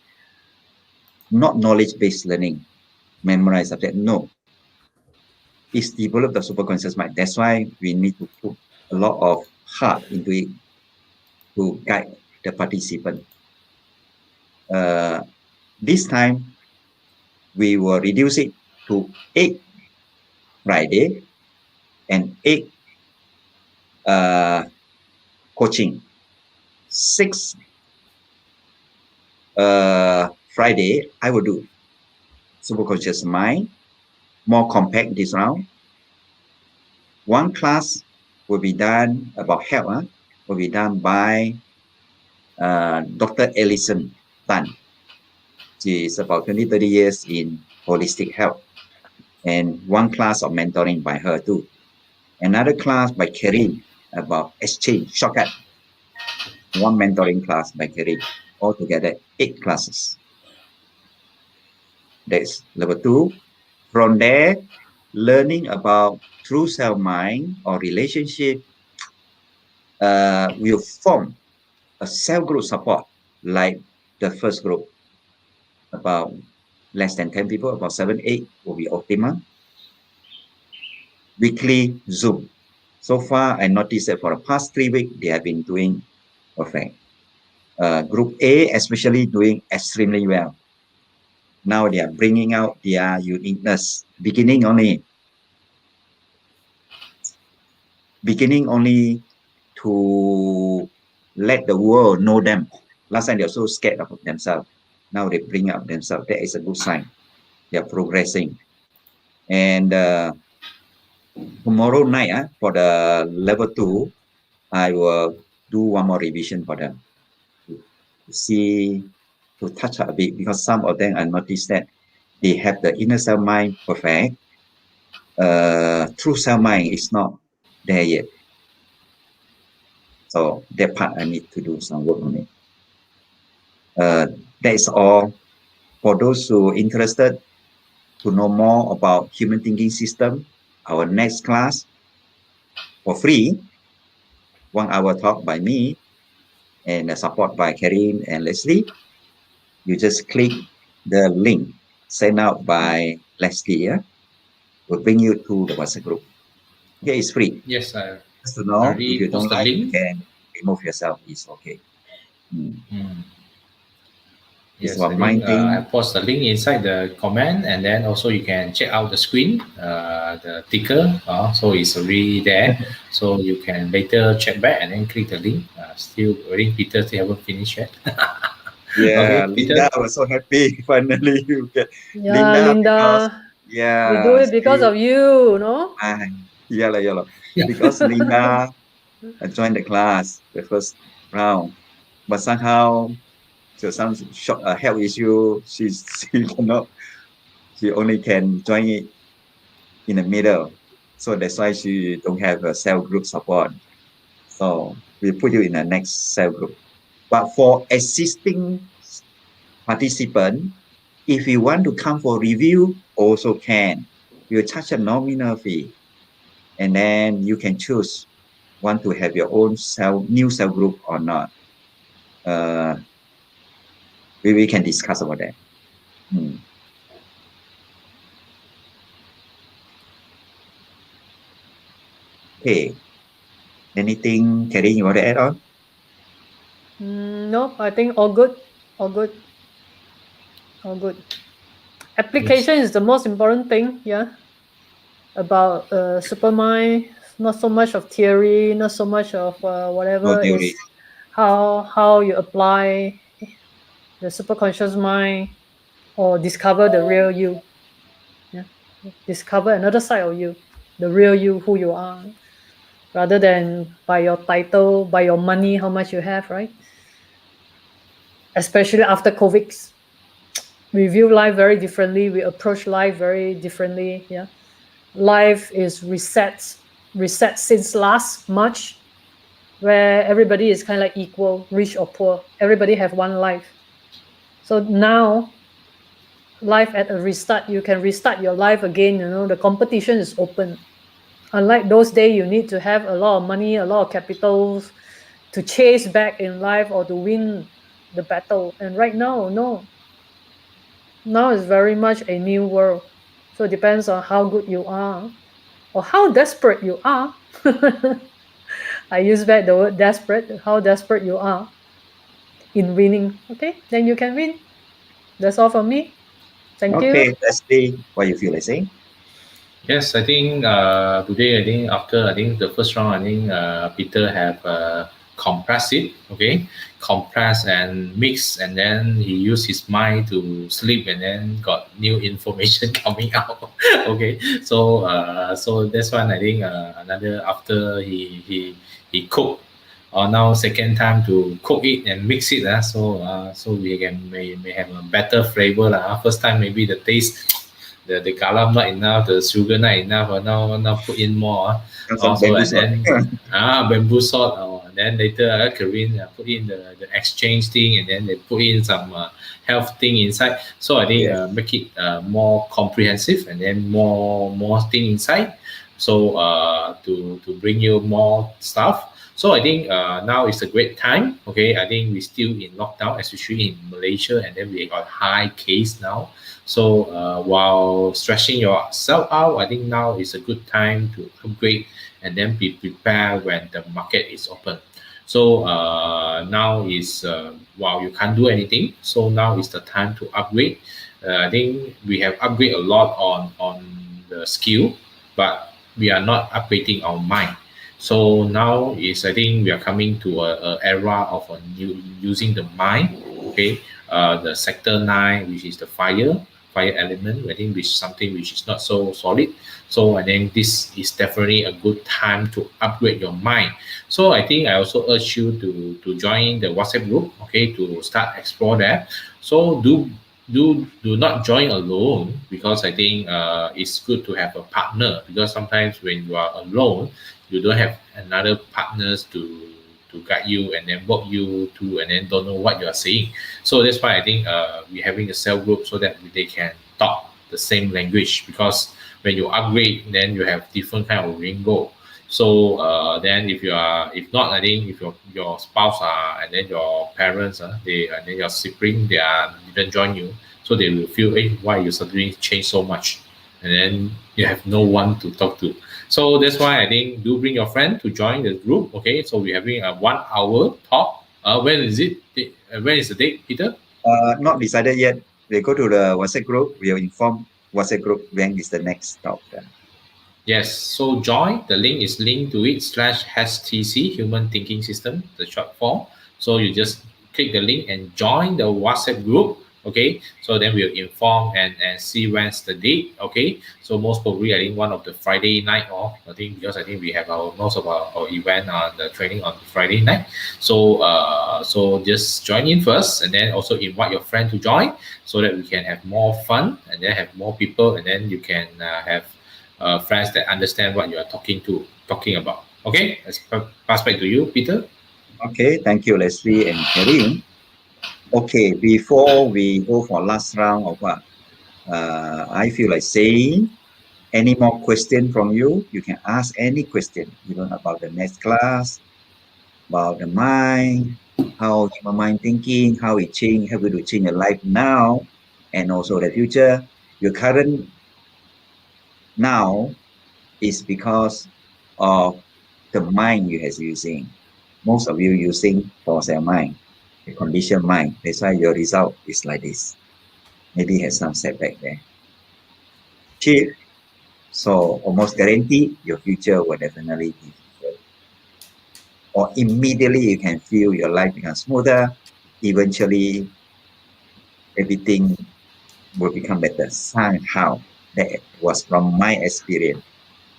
not knowledge-based learning, memorize subject. No, it's develop the superconscious mind. That's why we need to put a lot of heart into it to guide the participant. This time, we will reduce it to 8 Friday and 8 coaching. 6 Friday, I will do superconscious mind, more compact this round. 1 class will be done about health, will be done by Dr. Ellison Tan. She is about 20-30 years in holistic health, and 1 class of mentoring by her too. Another class by Karin about exchange, shortcut. 1 mentoring class by Karin. Altogether 8 classes. That's level 2. From there, learning about true self mind or relationship will form a cell group support like the first group. About less than 10 people, about 7, 8 will be optimal. Weekly Zoom. So far, I noticed that for the past 3 weeks, they have been doing perfect. Group A especially doing extremely well. Now they are bringing out their uniqueness. Beginning only to let the world know them. Last time they were so scared of themselves. Now they bring up themselves. That is a good sign. They are progressing. And tomorrow night, for the level 2, I will do 1 more revision for them to see, to touch up a bit, because some of them I noticed that they have the inner self mind perfect. True self mind is not there yet. So that part I need to do some work on it. That is all. For those who are interested to know more about human thinking system, our next class for free, 1 hour talk by me and support by Karin and Leslie. You just click the link sent out by Leslie. Will bring you to the WhatsApp group. Okay, it's free. Yes, Just to know, if you don't post the like, you link. can remove yourself. It's okay. It's Yes, about I mind think thing. I post the link inside the comment, and then also you can check out the screen, the ticker. So it's already there. So you can later check back and then click the link. Still waiting, Peter still haven't finished yet. Yeah, Okay, Linda Peter. was so happy finally you get Yeah, because Linda. We do it because of you, no? yeah. Because Linda joined the class the first round, but somehow so some short health issue, she cannot. She only can join it in the middle, so that's why she don't have a cell group support. So we put you in the next cell group. But for existing participant, if you want to come for review, also can. You charge a nominal fee, and then you can choose want to have your own new cell group or not. We can discuss about that. Okay. Anything, Karin, you want to add on? No, I think all good. All good. All good. Application is the most important thing. Yeah. about Supermind. Not so much of theory, not so much of whatever theory. is how you apply the superconscious mind or discover the real you. Yeah, discover another side of you, the real you, who you are, rather than by your title, by your money, how much you have, right? Especially after COVID, we view life very differently. We approach life very differently. Yeah, life is reset since last March, where everybody is kind of like equal, rich or poor. Everybody have one life. So now, life at a restart, you can restart your life again. The competition is open. Unlike those days, you need to have a lot of money, a lot of capitals to chase back in life or to win the battle. And right now, no. Now is very much a new world. So it depends on how good you are or how desperate you are. I use back the word desperate, how desperate you are in winning. Okay, then you can win. That's all from me. Thank you. Okay, let's see what you feel like saying. Yes, I think today, I think after the first round, I think Peter have compressed it, okay, compress and mix, and then he used his mind to sleep, and then got new information coming out. Okay, so that's one. I think another after he cooked, or now second time to cook it and mix it. So we may have a better flavor. First time maybe the taste. The garam not enough, the sugar not enough, now put in more. Some Also, bamboo and salt. then bamboo salt. And then later, Korean put in the exchange thing, and then they put in some health thing inside. So I think Yes. make it more comprehensive, and then more thing inside. So to bring you more stuff. So I think now is a great time. Okay, I think we still in lockdown, especially in Malaysia, and then we got high case now. So while stretching yourself out, I think now is a good time to upgrade and then be prepared when the market is open. So now is while you can't do anything, so now is the time to upgrade. I think we have upgrade a lot on the skill, but we are not upgrading our mind. So now is I think we are coming to a era of a new using the mind. Okay, the sector 9, which is the fire element. I think which something which is not so solid. So I think this is definitely a good time to upgrade your mind. So I think I also urge you to join the WhatsApp group. Okay, to start explore that. So do not join alone, because I think it's good to have a partner, because sometimes when you are alone you don't have another partners to guide you and then walk you through, and then don't know what you are saying. So that's why I think we're having a cell group so that they can talk the same language, because when you upgrade then you have different kind of lingo. So then if not, I think if your spouse and then your parents they and then your sibling didn't join you, so they will feel, hey, why you suddenly change so much, and then you have no one to talk to. So that's why I think do bring your friend to join the group. Okay, so we're having a 1 hour talk. When is it? When is the date, Peter? Not decided yet. We go to the WhatsApp group. We will inform WhatsApp group when is the next talk. Yes, so join. The link is linked to it /HTC Human Thinking System, the short form. So you just click the link and join the WhatsApp group. Okay, so then we'll inform and see when's the date. Okay, so most probably I think one of the Friday night off. I think because I think we have most of our event on the training on Friday night. So so just join in first, and then also invite your friend to join, so that we can have more fun and then have more people, and then you can have friends that understand what you are talking about. Okay, let's pass back to you, Peter. Okay, thank you, Leslie and Karim. Okay, before we go for last round of what, I feel like saying, any more question from you? You can ask any question, even about the next class, about the mind, how human mind thinking, how it change, how to change your life now, and also the future. Your current now is because of the mind you has using. Most of you using false mind, the conditioned mind. That's why your result is like this. Maybe has some setback there. Chief, So almost guarantee your future will definitely be different. Or immediately you can feel your life become smoother. Eventually, everything will become better. Somehow, that was from my experience.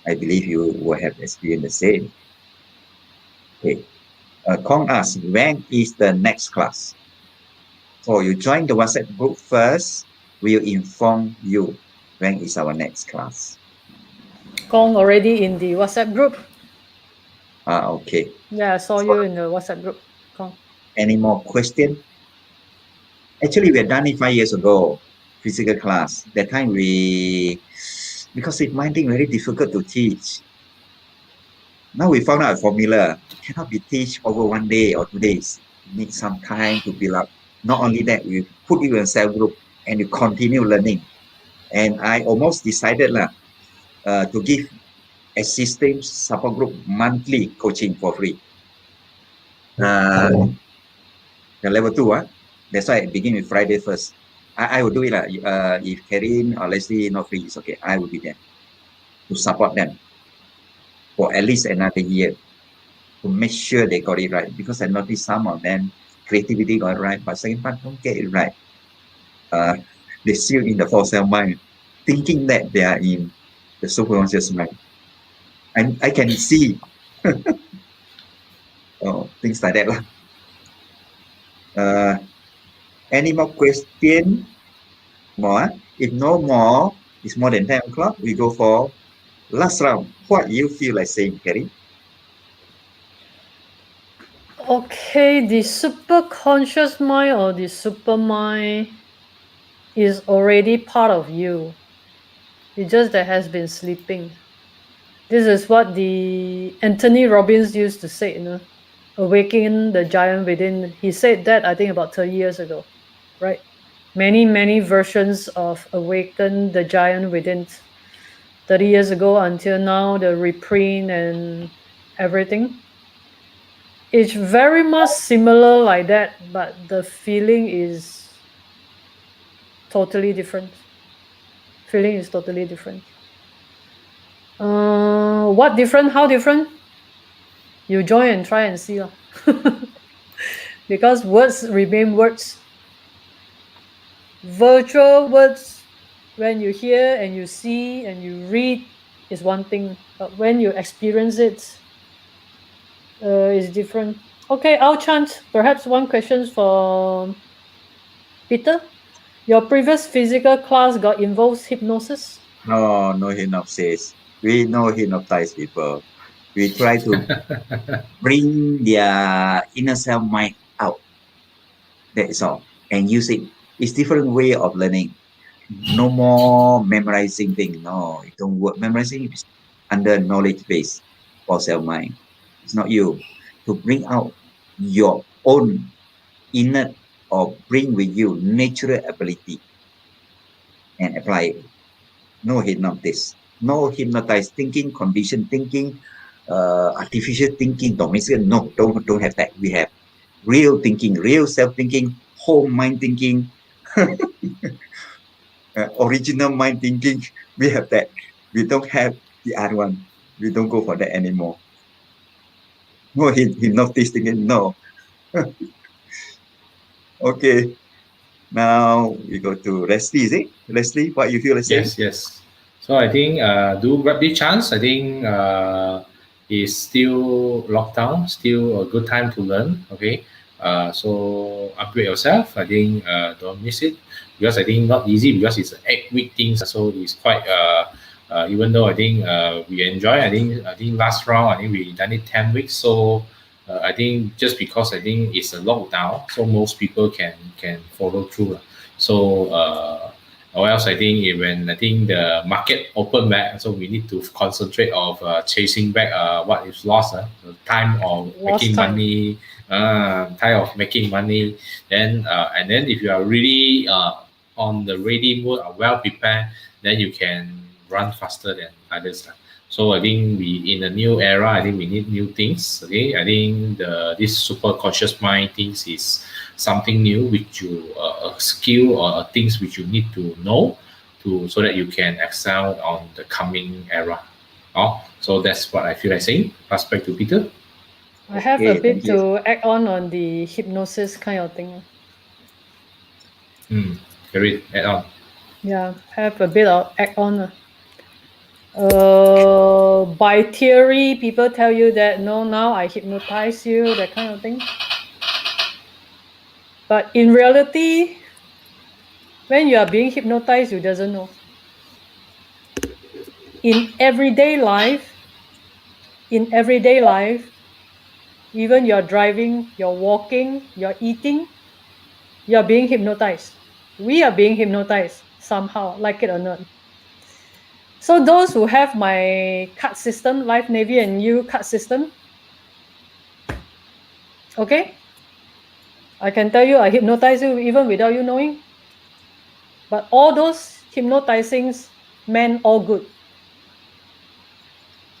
I believe you will have experienced the same. Okay. Kong asks, when is the next class? So you join the WhatsApp group first. We'll inform you when is our next class. Kong already in the WhatsApp group. Okay. Yeah, I saw So you in the WhatsApp group, Kong. any more question? Actually, we had done it 5 years ago, physical class. That time because it's finding very difficult to teach. Now we found out a formula. It cannot be teach over 1 day or 2 days. You need some time to build up. Not only that, we put you in a cell group and you continue learning. And I almost decided to give existing support group monthly coaching for free. The level 2, that's why I begin with Friday first. I will do it. If Karin or Leslie not free, it's okay. I will be there to support them for at least another year to make sure they got it right. Because I noticed some of them creativity got it right, but second part don't get it right. They still in the false self mind, thinking that they are in the superconscious mind. And I can see things like that. Any more question? More? If no more, it's more than 10 o'clock. We go for last round. What you feel like saying, Kerry? Okay, the super conscious mind or the super mind is already part of you. It just that has been sleeping. This is what the Anthony Robbins used to say, awaken the giant within. He said that I think about 30 years ago, right? Many versions of awaken the giant within 30 years ago until now, the reprint and everything. It's very much similar like that, but the feeling is totally different. Feeling is totally different. What different? How different? You join and try and see. Because words remain words. Virtual words, when you hear and you see and you read, is one thing. But when you experience it, is different. Okay, I'll chant. Perhaps one question for Peter. Your previous physical class got involves hypnosis? No hypnosis. We no hypnotize people. We try to bring their inner self mind out. That is all. And use it. It's different way of learning. No more memorizing thing. No, it don't work. Memorizing is under knowledge base for self mind. It's not you. To bring out your own inner or bring with you natural ability and apply it. No hypnotize. No hypnotized thinking, conditioned thinking, artificial thinking, domestic. No, don't have that. We have real thinking, real self-thinking, whole mind thinking, original mind thinking. We have that. We don't have the other one. We don't go for that anymore. No hypnosis thinking. No. Okay. Now we go to Leslie. Is it Leslie? What you feel like saying? Yes. So I think do grab the chance. I think is still lockdown, still a good time to learn. Okay. So upgrade yourself. I think don't miss it because I think not easy because it's 8 week things. So it's quite even though I think we enjoy. I think last round I think we done it 10 weeks. So I think just because I think it's a lockdown, so most people can follow through. So or else I think when I think the market open back, so we need to concentrate of chasing back what is lost, the time of Lost making time. money, time of making money. Then and then if you are really on the ready mode or well prepared, then you can run faster than others. So I think we in a new era, I think we need new things. Okay, I think this super conscious mind things is something new which you a skill or things which you need to know to so that you can excel on the coming era. Oh, so that's what I feel like saying. Pass back to Peter. I have Okay, a bit thank you. to add on the hypnosis kind of thing. Carry add on. Yeah, have a bit of add on. By theory, people tell you that no, now I hypnotize you, that kind of thing. But in reality, when you are being hypnotized, you doesn't know. In everyday life, even you're driving, you're walking, you're eating, you're being hypnotized. We are being hypnotized somehow, like it or not. So those who have my card system, Life, Navy, and You card system, okay, I can tell you I hypnotize you even without you knowing. But all those hypnotizings meant all good.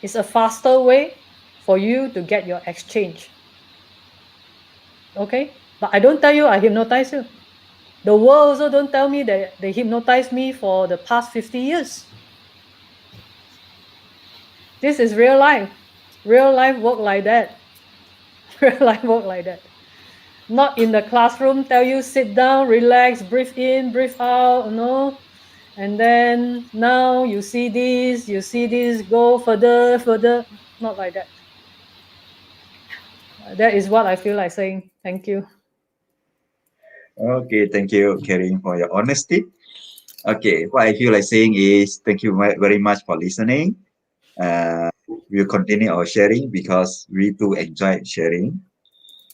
It's a faster way for you to get your exchange. Okay? But I don't tell you I hypnotize you. The world also don't tell me that they hypnotized me for the past 50 years. This is real life. Real life work like that. Real life work like that. Not in the classroom, tell you sit down, relax, breathe in, breathe out, no. And then now you see this, go further. Not like that. That is what I feel like saying. Thank you. Okay, thank you, Karin, for your honesty. Okay, what I feel like saying is thank you very much for listening. We'll continue our sharing because we do enjoy sharing.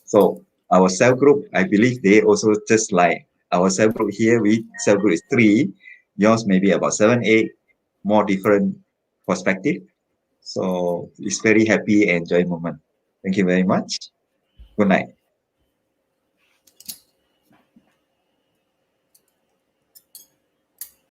So our cell group, I believe they also just like our cell group here. We cell group is 3. Yours maybe about 7, 8, more different perspective. So it's very happy and enjoy moment. Thank you very much. Good night.